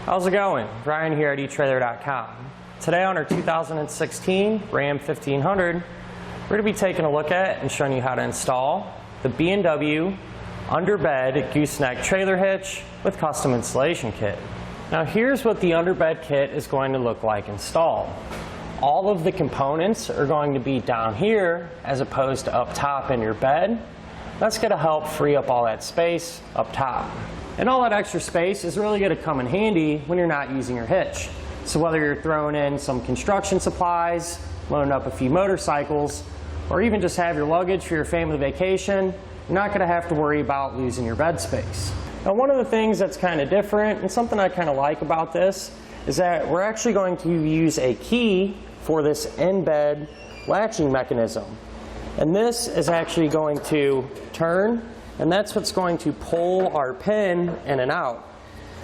How's it going? Ryan here at etrailer.com. Today on our 2016 Ram 1500, we're going to be taking a look at and showing you how to install the B&W Underbed Gooseneck trailer hitch with custom installation kit. Now here's what the underbed kit is going to look like installed. All of the components are going to be down here as opposed to up top in your bed. That's going to help free up all that space up top. And all that extra space is really going to come in handy when you're not using your hitch. So whether you're throwing in some construction supplies, loading up a few motorcycles, or even just have your luggage for your family vacation, you're not going to have to worry about losing your bed space. Now one of the things that's kind of different, and something I kind of like about this, is that we're actually going to use a key for this in-bed latching mechanism. And this is actually going to turn, and that's what's going to pull our pin in and out,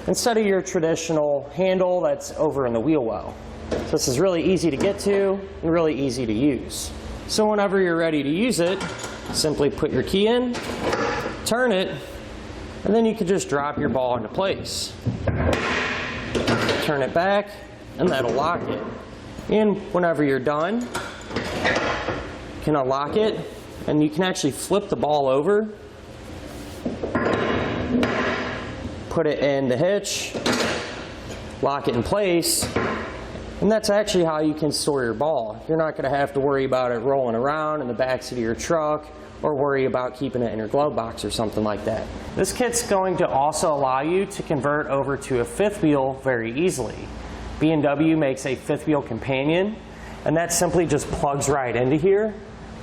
instead of your traditional handle that's over in the wheel well. So this is really easy to get to and really easy to use. So whenever you're ready to use it, simply put your key in, turn it, and then you can just drop your ball into place. Turn it back, and that'll lock it. And whenever you're done, you can unlock it, and you can actually flip the ball over, put it in the hitch, lock it in place, and that's actually how you can store your ball. You're not going to have to worry about it rolling around in the backseat of your truck or worry about keeping it in your glove box or something like that. This kit's going to also allow you to convert over to a fifth wheel very easily. B&W makes a fifth wheel companion, and that simply just plugs right into here.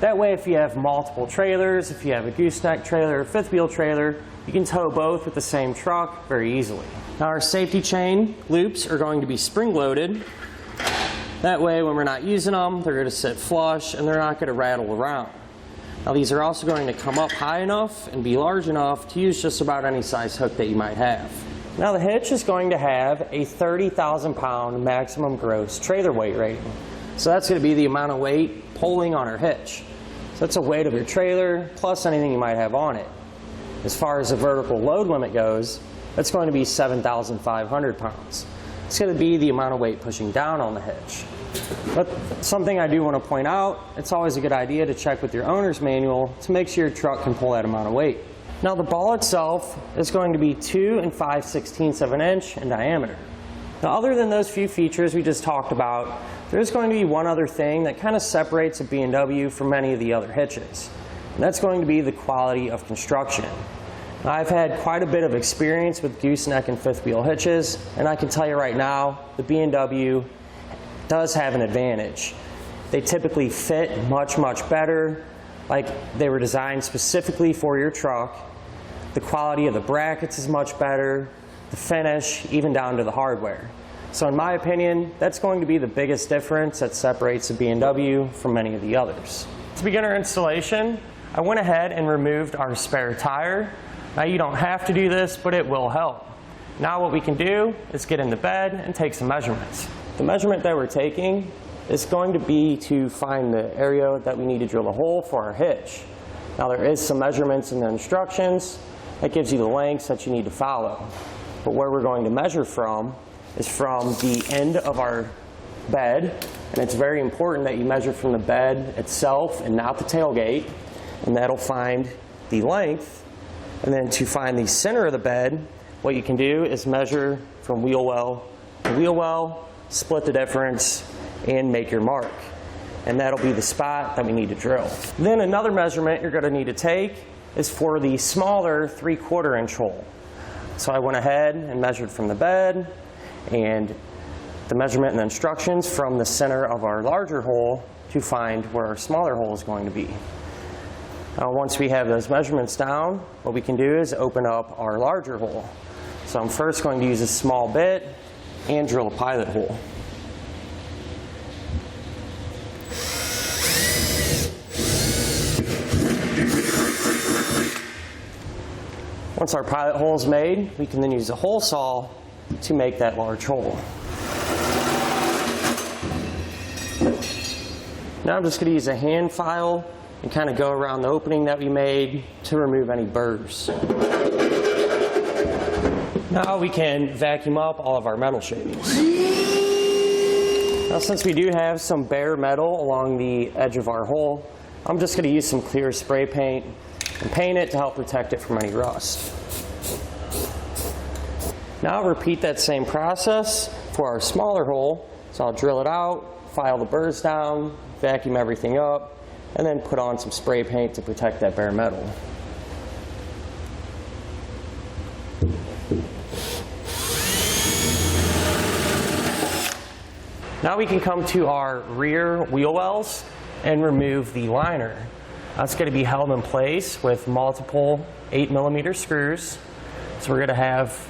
That way, if you have multiple trailers, if you have a gooseneck trailer or fifth wheel trailer, you can tow both with the same truck very easily. Now our safety chain loops are going to be spring loaded. That way when we're not using them, they're going to sit flush and they're not going to rattle around. Now these are also going to come up high enough and be large enough to use just about any size hook that you might have. Now the hitch is going to have a 30,000 pound maximum gross trailer weight rating. So that's going to be the amount of weight pulling on our hitch. So that's the weight of your trailer plus anything you might have on it. As far as the vertical load limit goes, that's going to be 7,500 pounds. It's going to be the amount of weight pushing down on the hitch. But something I do want to point out, it's always a good idea to check with your owner's manual to make sure your truck can pull that amount of weight. Now the ball itself is going to be 2 5/16 of an inch in diameter. Now other than those few features we just talked about, there's going to be one other thing that kind of separates a B&W from many of the other hitches. And that's going to be the quality of construction. Now, I've had quite a bit of experience with gooseneck and fifth wheel hitches, and I can tell you right now, the B&W does have an advantage. They typically fit much, much better, like they were designed specifically for your truck. The quality of the brackets is much better, the finish, even down to the hardware. So in my opinion, that's going to be the biggest difference that separates the B&W from many of the others. To begin our installation, I went ahead and removed our spare tire. Now you don't have to do this, but it will help. Now what we can do is get in the bed and take some measurements. The measurement that we're taking is going to be to find the area that we need to drill a hole for our hitch. Now there is some measurements in the instructions that gives you the lengths that you need to follow. But where we're going to measure from is from the end of our bed, and it's very important that you measure from the bed itself and not the tailgate, and that'll find the length. And then to find the center of the bed, what you can do is measure from wheel well to wheel well, split the difference, and make your mark. And that'll be the spot that we need to drill. Then another measurement you're going to need to take is for the smaller 3/4 inch hole. So I went ahead and measured from the bed, and the measurement and the instructions from the center of our larger hole to find where our smaller hole is going to be. Now once we have those measurements down, what we can do is open up our larger hole. So I'm first going to use a small bit and drill a pilot hole. Once our pilot hole is made, we can then use a hole saw to make that large hole. Now I'm just going to use a hand file and kind of go around the opening that we made to remove any burrs. Now we can vacuum up all of our metal shavings. Now since we do have some bare metal along the edge of our hole, I'm just going to use some clear spray paint and paint it to help protect it from any rust. Now repeat that same process for our smaller hole. So I'll drill it out, file the burrs down, vacuum everything up, and then put on some spray paint to protect that bare metal. Now we can come to our rear wheel wells and remove the liner. That's going to be held in place with multiple 8mm screws. So we're going to have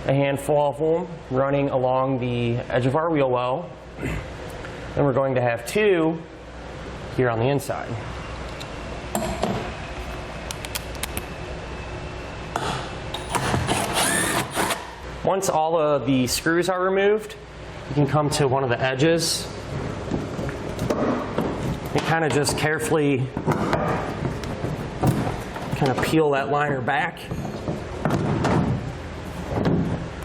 a handful of them running along the edge of our wheel well. And we're going to have 2 here on the inside. Once all of the screws are removed, you can come to one of the edges and kind of just carefully kind of peel that liner back.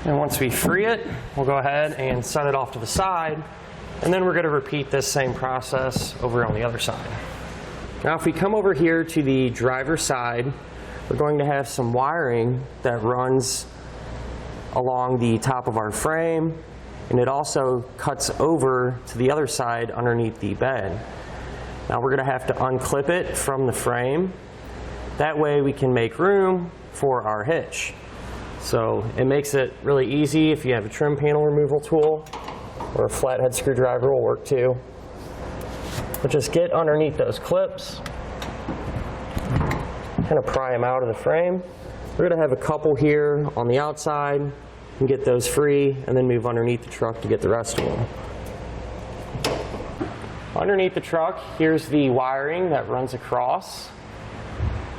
And once we free it, we'll go ahead and set it off to the side, and then we're going to repeat this same process over on the other side. Now if we come over here to the driver's side, we're going to have some wiring that runs along the top of our frame, and it also cuts over to the other side underneath the bed. Now we're going to have to unclip it from the frame. That way we can make room for our hitch. So it makes it really easy if you have a trim panel removal tool, or a flathead screwdriver will work too. But just get underneath those clips, kind of pry them out of the frame. We're going to have a couple here on the outside, and get those free, and then move underneath the truck to get the rest of them. Underneath the truck, here's the wiring that runs across,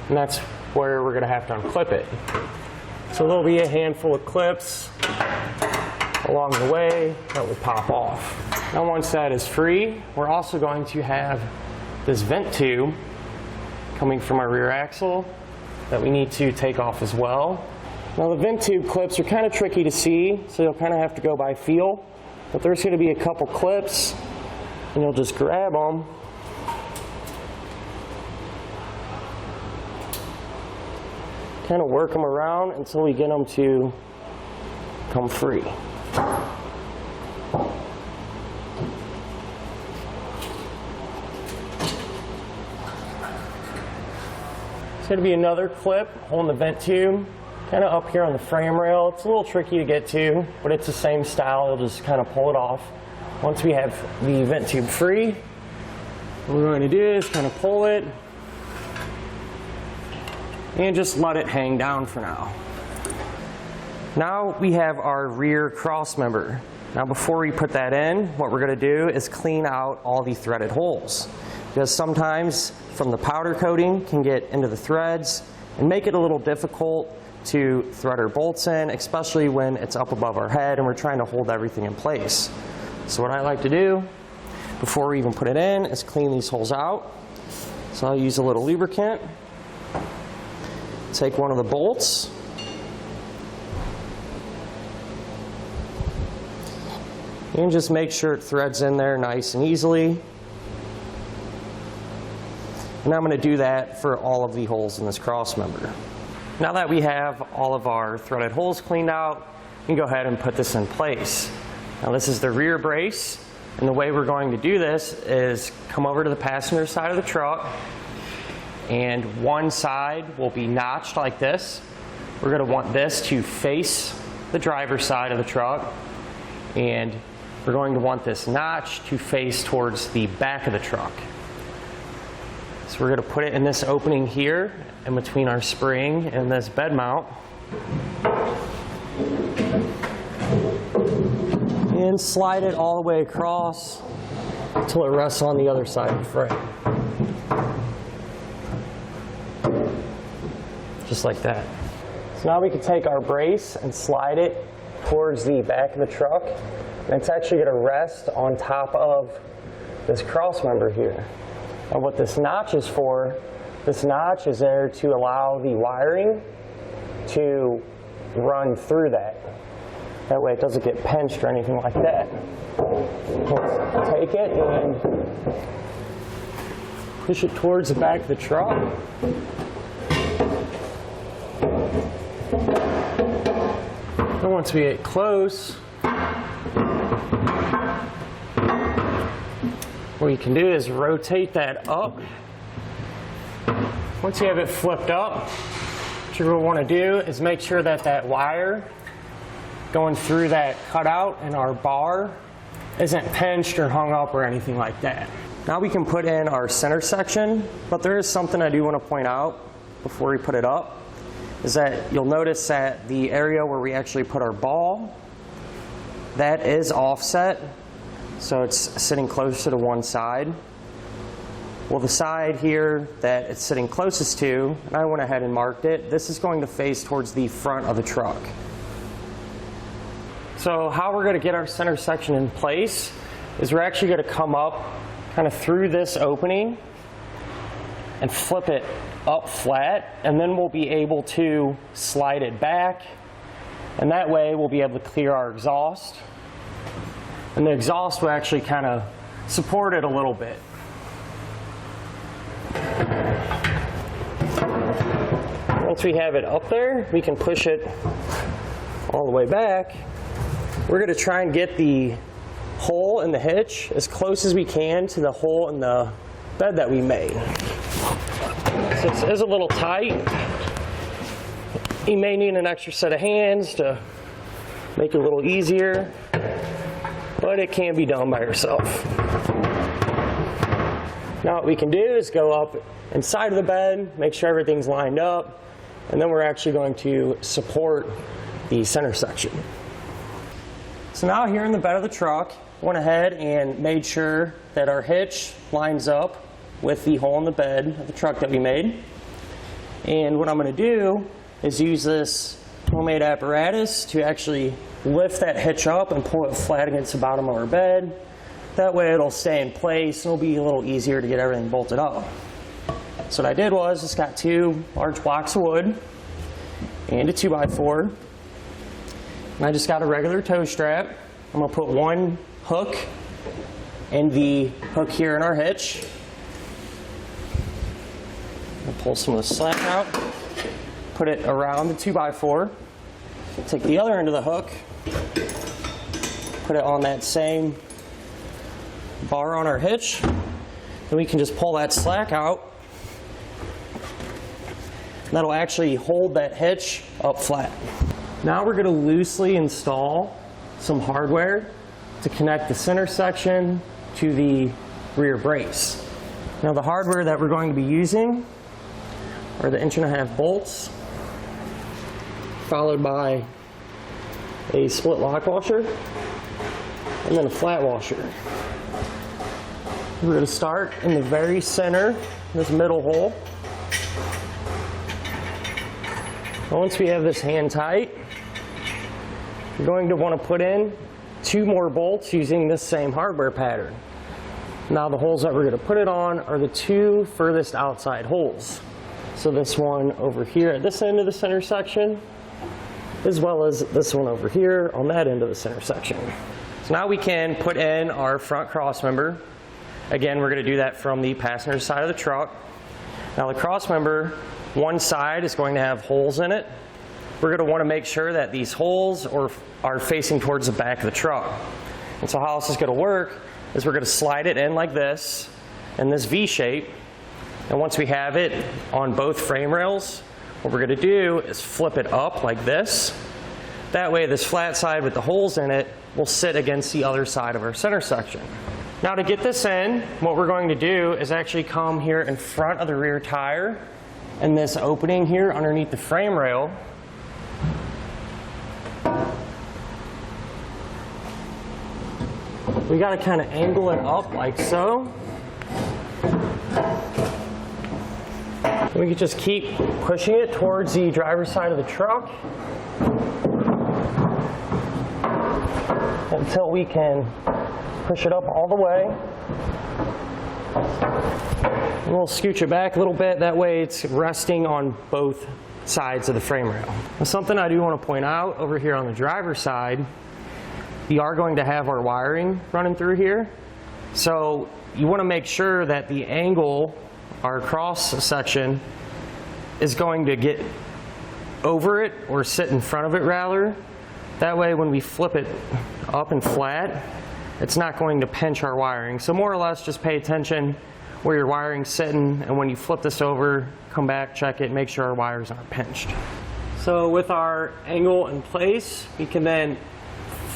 and that's where we're going to have to unclip it. So there'll be a handful of clips along the way that will pop off. Now once that is free, we're also going to have this vent tube coming from our rear axle that we need to take off as well. Now the vent tube clips are kind of tricky to see, so you'll kind of have to go by feel. But there's going to be a couple clips, and you'll just grab them. Kind of work them around until we get them to come free. There's going to be another clip holding the vent tube, kind of up here on the frame rail. It's a little tricky to get to, but it's the same style. You'll just kind of pull it off. Once we have the vent tube free, what we're going to do is kind of pull it and just let it hang down for now. Now we have our rear cross member. Now before we put that in, what we're going to do is clean out all the threaded holes, because sometimes from the powder coating can get into the threads and make it a little difficult to thread our bolts in, especially when it's up above our head and we're trying to hold everything in place. So what I like to do before we even put it in is clean these holes out. So I'll use a little lubricant, take one of the bolts, and just make sure it threads in there nice and easily. And I'm going to do that for all of the holes in this cross member. Now that we have all of our threaded holes cleaned out, we can go ahead and put this in place. Now this is the rear brace, and the way we're going to do this is come over to the passenger side of the truck, and one side will be notched like this. We're going to want this to face the driver's side of the truck, and we're going to want this notch to face towards the back of the truck. So we're going to put it in this opening here in between our spring and this bed mount, and slide it all the way across until it rests on the other side of the frame. Just like that. So now we can take our brace and slide it towards the back of the truck, and it's actually going to rest on top of this cross member here. And what this notch is for, this notch is there to allow the wiring to run through that. That way it doesn't get pinched or anything like that. Let's take it and push it towards the back of the truck. And once we get close, what you can do is rotate that up. Once you have it flipped up, what you're going to want to do is make sure that that wire going through that cutout in our bar isn't pinched or hung up or anything like that. Now we can put in our center section, but there is something I do want to point out before we put it up, is that you'll notice that the area where we actually put our ball, that is offset, so it's sitting closer to one side. Well, the side here that it's sitting closest to, and I went ahead and marked it, this is going to face towards the front of the truck. So how we're going to get our center section in place is we're actually going to come up kind of through this opening and flip it up flat, and then we'll be able to slide it back, and that way we'll be able to clear our exhaust, and the exhaust will actually kind of support it a little bit. Once we have it up there, we can push it all the way back. We're going to try and get the hole in the hitch as close as we can to the hole in the bed that we made. So this is a little tight. You may need an extra set of hands to make it a little easier, but it can be done by yourself. Now what we can do is go up inside of the bed, make sure everything's lined up, and then we're actually going to support the center section. So now here in the bed of the truck, went ahead and made sure that our hitch lines up with the hole in the bed of the truck that we made. And what I'm going to do is use this homemade apparatus to actually lift that hitch up and pull it flat against the bottom of our bed. That way it'll stay in place and it'll be a little easier to get everything bolted up. So what I did was just got 2 large blocks of wood and a 2x4. And I just got a regular tow strap. I'm going to put one hook in the hook here in our hitch. I'll pull some of the slack out, put it around the 2x4. Take the other end of the hook, put it on that same bar on our hitch. Then we can just pull that slack out. That'll actually hold that hitch up flat. Now we're going to loosely install some hardware to connect the center section to the rear brace. Now the hardware that we're going to be using are the 1.5" bolts, followed by a split lock washer, and then a flat washer. We're going to start in the very center, this middle hole. Once we have this hand tight, we're going to want to put in 2 more bolts using this same hardware pattern. Now the holes that we're going to put it on are the 2 furthest outside holes. So this one over here at this end of the center section, as well as this one over here on that end of the center section. So now we can put in our front cross member. Again, we're going to do that from the passenger side of the truck. Now the cross member, one side is going to have holes in it. We're going to want to make sure that these holes are facing towards the back of the truck. And so how this is going to work is we're going to slide it in like this, in this V shape. And once we have it on both frame rails, what we're going to do is flip it up like this. That way this flat side with the holes in it will sit against the other side of our center section. Now to get this in, what we're going to do is actually come here in front of the rear tire and this opening here underneath the frame rail. We got to kind of angle it up like so. We can just keep pushing it towards the driver's side of the truck until we can push it up all the way. And we'll scooch it back a little bit. That way it's resting on both sides of the frame rail. Now, something I do want to point out over here on the driver's side, we are going to have our wiring running through here. So you want to make sure that the angle, our cross section, is going to get over it or sit in front of it rather. That way when we flip it up and flat, it's not going to pinch our wiring. So more or less just pay attention where your wiring's sitting, and when you flip this over, come back, check it, make sure our wires aren't pinched. So with our angle in place, we can then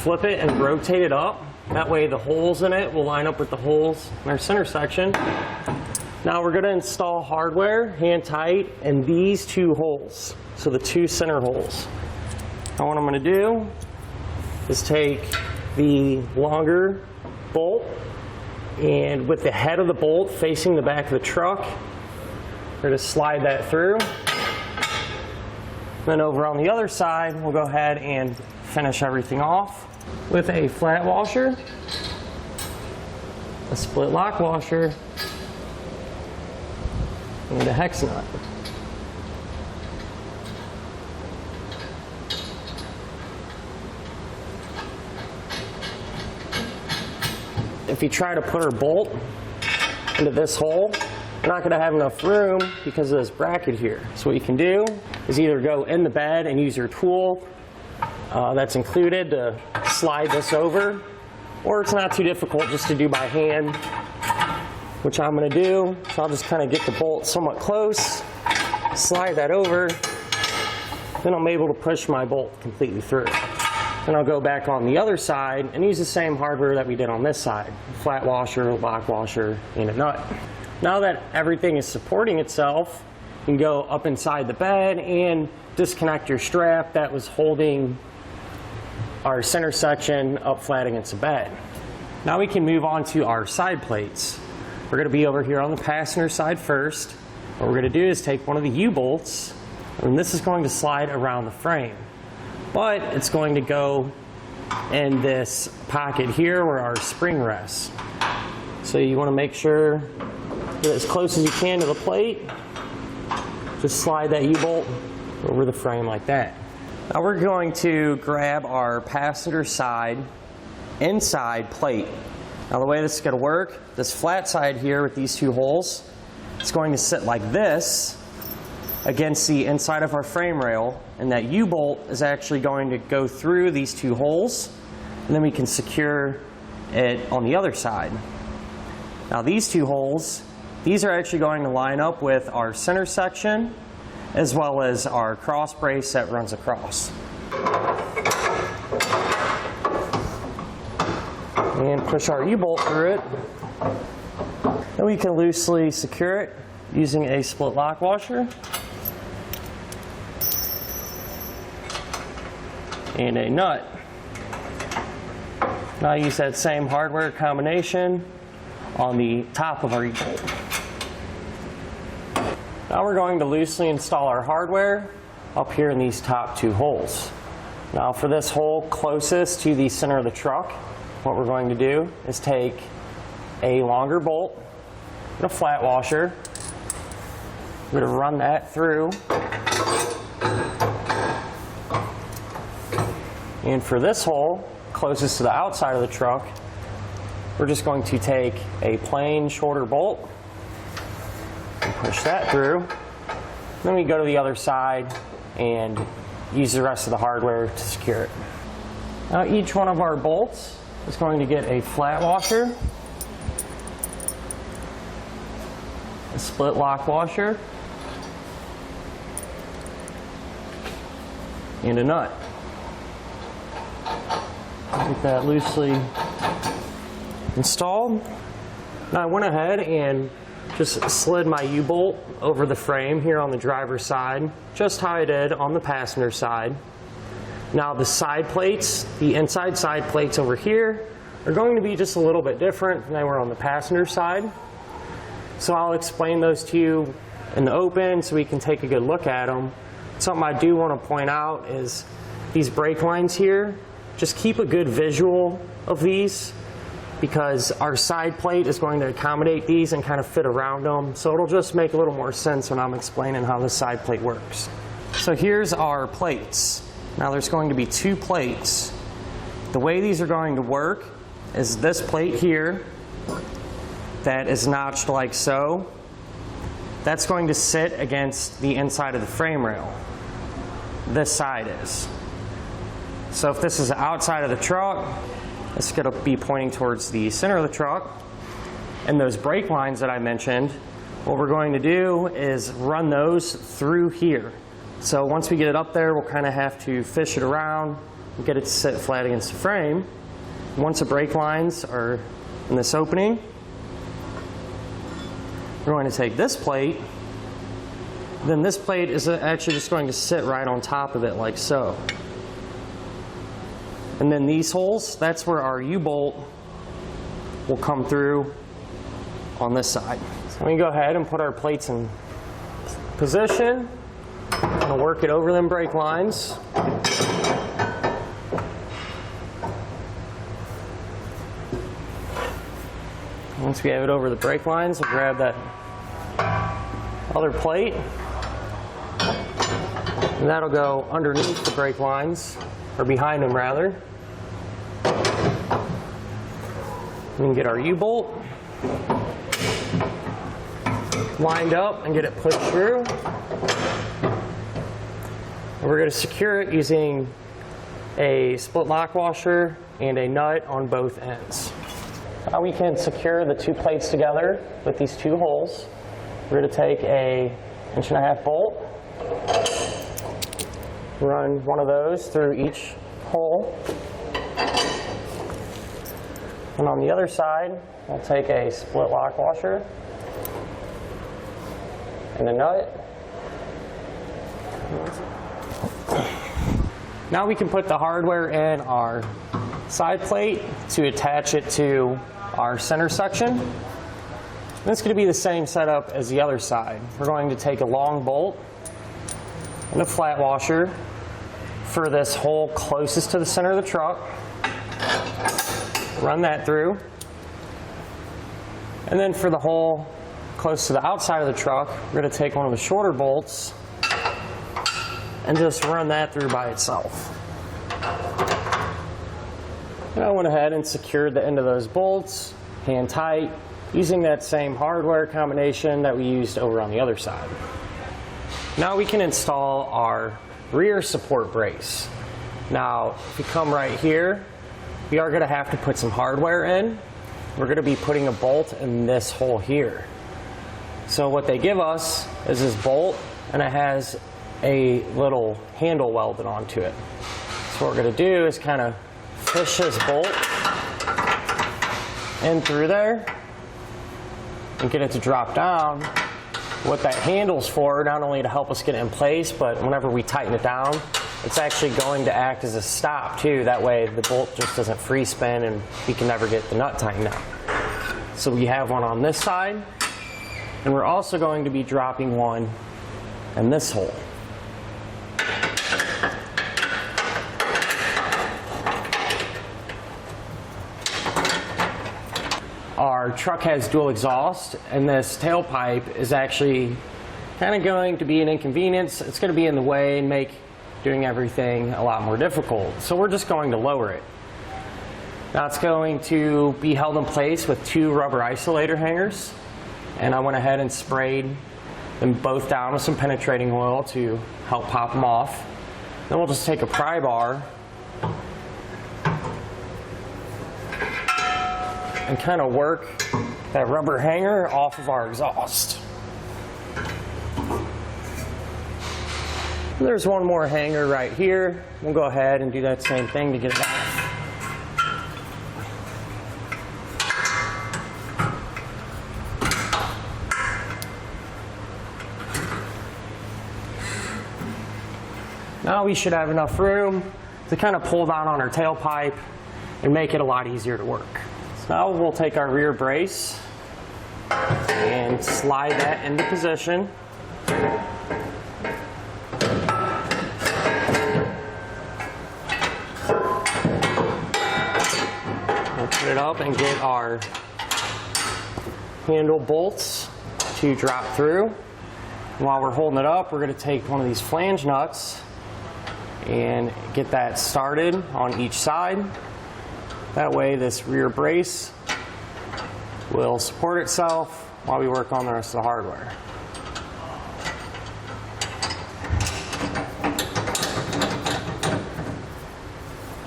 flip it and rotate it up. That way the holes in it will line up with the holes in our center section. Now we're going to install hardware, hand tight, in these two holes. So the two center holes. Now what I'm going to do is take the longer bolt, and with the head of the bolt facing the back of the truck, we're going to slide that through. Then over on the other side, we'll go ahead and finish everything off with a flat washer, a split lock washer, and a hex nut. If you try to put our bolt into this hole, you're not going to have enough room because of this bracket here. So what you can do is either go in the bed and use your tool that's included to slide this over, or it's not too difficult just to do by hand, which I'm going to do. So I'll just kind of get the bolt somewhat close, slide that over, then I'm able to push my bolt completely through. Then I'll go back on the other side and use the same hardware that we did on this side. Flat washer, lock washer, and a nut. Now that everything is supporting itself, you can go up inside the bed and disconnect your strap that was holding our center section up flat against the bed. Now we can move on to our side plates. We're going to be over here on the passenger side first. What we're going to do is take one of the U-bolts, and this is going to slide around the frame. But it's going to go in this pocket here where our spring rests. So you want to make sure get as close as you can to the plate. Just slide that U-bolt over the frame like that. Now we're going to grab our passenger side inside plate. Now the way this is going to work, this flat side here with these two holes, it's going to sit like this against the inside of our frame rail, and that U-bolt is actually going to go through these two holes, and then we can secure it on the other side. Now these two holes, these are actually going to line up with our center section as well as our cross brace that runs across. And push our U-bolt through it. Then we can loosely secure it using a split lock washer and a nut. Now I use that same hardware combination on the top of our U-bolt. Now we're going to loosely install our hardware up here in these top two holes. Now for this hole closest to the center of the truck, what we're going to do is take a longer bolt and a flat washer. We're going to run that through. And for this hole, closest to the outside of the truck, we're just going to take a plain shorter bolt and push that through. Then we go to the other side and use the rest of the hardware to secure it. Now each one of our bolts is going to get a flat washer, a split lock washer, and a nut. Get that loosely installed. Now I went ahead and just slid my U-bolt over the frame here on the driver's side, just how I did on the passenger side. Now the side plates, the inside side plates over here, are going to be just a little bit different than they were on the passenger side. So I'll explain those to you in the open so we can take a good look at them. Something I do want to point out is these brake lines here. Just keep a good visual of these because our side plate is going to accommodate these and kind of fit around them. So it'll just make a little more sense when I'm explaining how the side plate works. So here's our plates. Now there's going to be 2 plates. The way these are going to work is this plate here that is notched like so. That's going to sit against the inside of the frame rail. This side is. So if this is outside of the truck, it's going to be pointing towards the center of the truck. And those brake lines that I mentioned, what we're going to do is run those through here. So once we get it up there, we'll kind of have to fish it around and get it to sit flat against the frame. Once the brake lines are in this opening, we're going to take this plate. Then this plate is actually just going to sit right on top of it like so. And then these holes, that's where our U-bolt will come through on this side. So we can go ahead and put our plates in position. I'm going to work it over them brake lines. Once we have it over the brake lines, we'll grab that other plate. And that'll go underneath the brake lines, or behind them rather. We can get our U-bolt lined up and get it pushed through. And we're going to secure it using a split lock washer and a nut on both ends. Now we can secure the 2 plates together with these 2 holes. We're going to take a 1.5" bolt, run one of those through each hole. And on the other side, we'll take a split lock washer and a nut. Now we can put the hardware in our side plate to attach it to our center section. And it's going to be the same setup as the other side. We're going to take a long bolt and a flat washer for this hole closest to the center of the truck. Run that through. And then for the hole close to the outside of the truck, we're going to take one of the shorter bolts and just run that through by itself. And I went ahead and secured the end of those bolts, hand tight, using that same hardware combination that we used over on the other side. Now we can install our rear support brace. Now, if you come right here, we are going to have to put some hardware in. We're going to be putting a bolt in this hole here. So what they give us is this bolt, and it has a little handle welded onto it. So what we're going to do is kind of fish this bolt in through there and get it to drop down. What that handle's for, not only to help us get it in place, but whenever we tighten it down, it's actually going to act as a stop too. That way the bolt just doesn't free spin and we can never get the nut tightened down. So we have one on this side, and we're also going to be dropping one in this hole. Our truck has dual exhaust, and this tailpipe is actually kind of going to be an inconvenience. It's going to be in the way and make doing everything a lot more difficult. So we're just going to lower it. Now it's going to be held in place with 2 rubber isolator hangers, and I went ahead and sprayed them both down with some penetrating oil to help pop them off. Then we'll just take a pry bar and kind of work that rubber hanger off of our exhaust. And there's one more hanger right here. We'll go ahead and do that same thing to get it off. Now we should have enough room to kind of pull down on our tailpipe and make it a lot easier to work. So now we'll take our rear brace and slide that into position. We'll put it up and get our handle bolts to drop through. While we're holding it up, we're going to take one of these flange nuts and get that started on each side. That way this rear brace will support itself while we work on the rest of the hardware.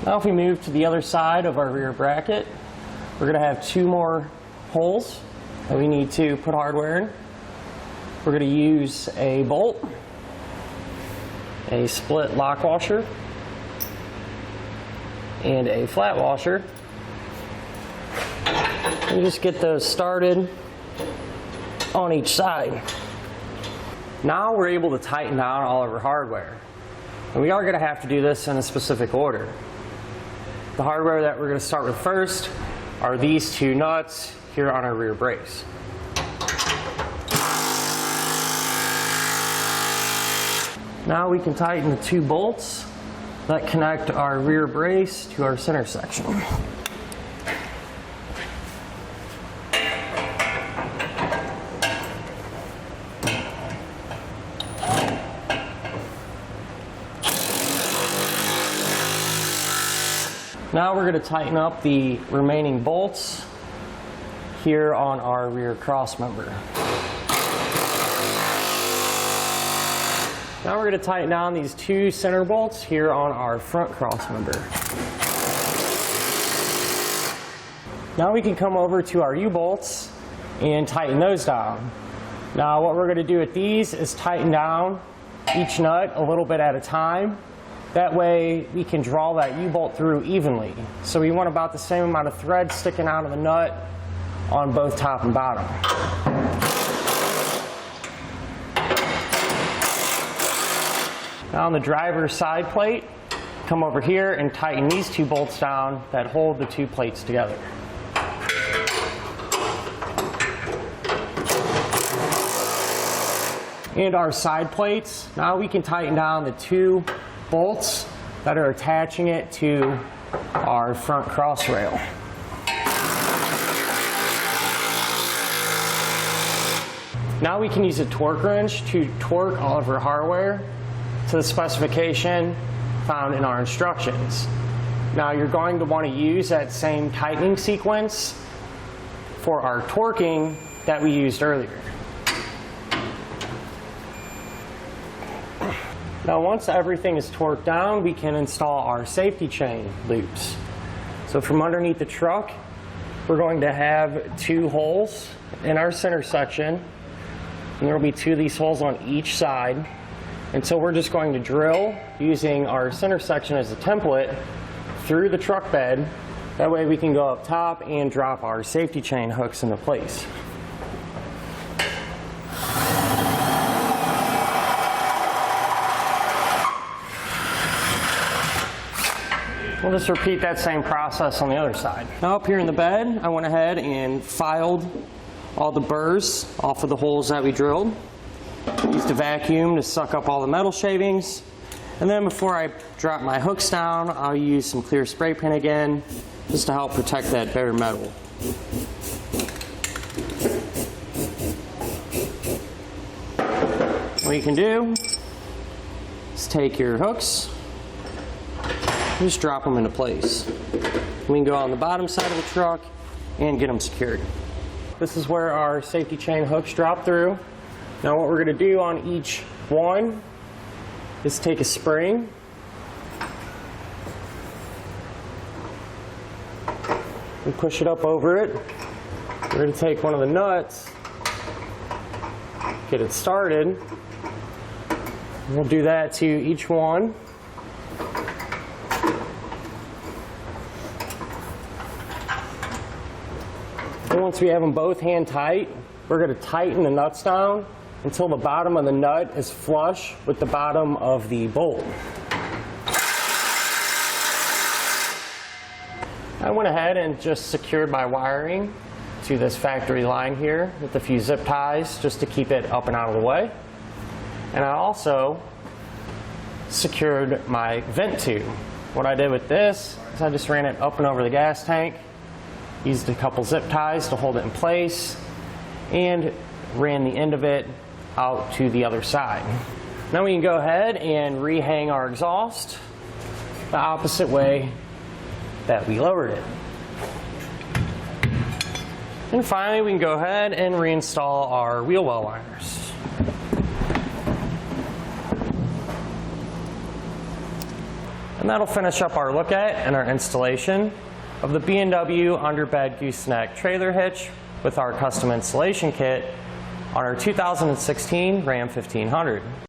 Now if we move to the other side of our rear bracket, we're going to have two more holes that we need to put hardware in. We're going to use a bolt, a split lock washer, and a flat washer. And just get those started on each side. Now we're able to tighten down all of our hardware. And we are going to have to do this in a specific order. The hardware that we're going to start with first are these two nuts here on our rear brace. Now we can tighten the two bolts that connect our rear brace to our center section. Now we're going to tighten up the remaining bolts here on our rear cross member. Now we're going to tighten down these two center bolts here on our front cross member. Now we can come over to our U-bolts and tighten those down. Now what we're going to do with these is tighten down each nut a little bit at a time. That way we can draw that U-bolt through evenly. So we want about the same amount of thread sticking out of the nut on both top and bottom. Now on the driver's side plate, come over here and tighten these two bolts down that hold the two plates together. And our side plates, now we can tighten down the two bolts that are attaching it to our front cross rail. Now we can use a torque wrench to torque all of our hardware to the specification found in our instructions. Now you're going to want to use that same tightening sequence for our torquing that we used earlier. Now once everything is torqued down, we can install our safety chain loops. So from underneath the truck, we're going to have two holes in our center section, and there will be two of these holes on each side. And so we're just going to drill using our center section as a template through the truck bed. That way we can go up top and drop our safety chain hooks into place. We'll just repeat that same process on the other side. Now up here in the bed, I went ahead and filed all the burrs off of the holes that we drilled. Used a vacuum to suck up all the metal shavings. And then before I drop my hooks down, I'll use some clear spray paint again, just to help protect that bare metal. What you can do is take your hooks, just drop them into place. We can go on the bottom side of the truck and get them secured. This is where our safety chain hooks drop through. Now what we're going to do on each one is take a spring, and push it up over it. We're going to take one of the nuts, get it started. We'll do that to each one. And once we have them both hand tight, we're going to tighten the nuts down until the bottom of the nut is flush with the bottom of the bolt. I went ahead and just secured my wiring to this factory line here with a few zip ties just to keep it up and out of the way. And I also secured my vent tube. What I did with this is I just ran it up and over the gas tank, used a couple zip ties to hold it in place, and ran the end of it out to the other side. Now we can go ahead and rehang our exhaust the opposite way that we lowered it. And finally, we can go ahead and reinstall our wheel well liners. And that'll finish up our look at and our installation of the B&W Underbed Gooseneck trailer hitch with our custom installation kit on our 2016 Ram 1500.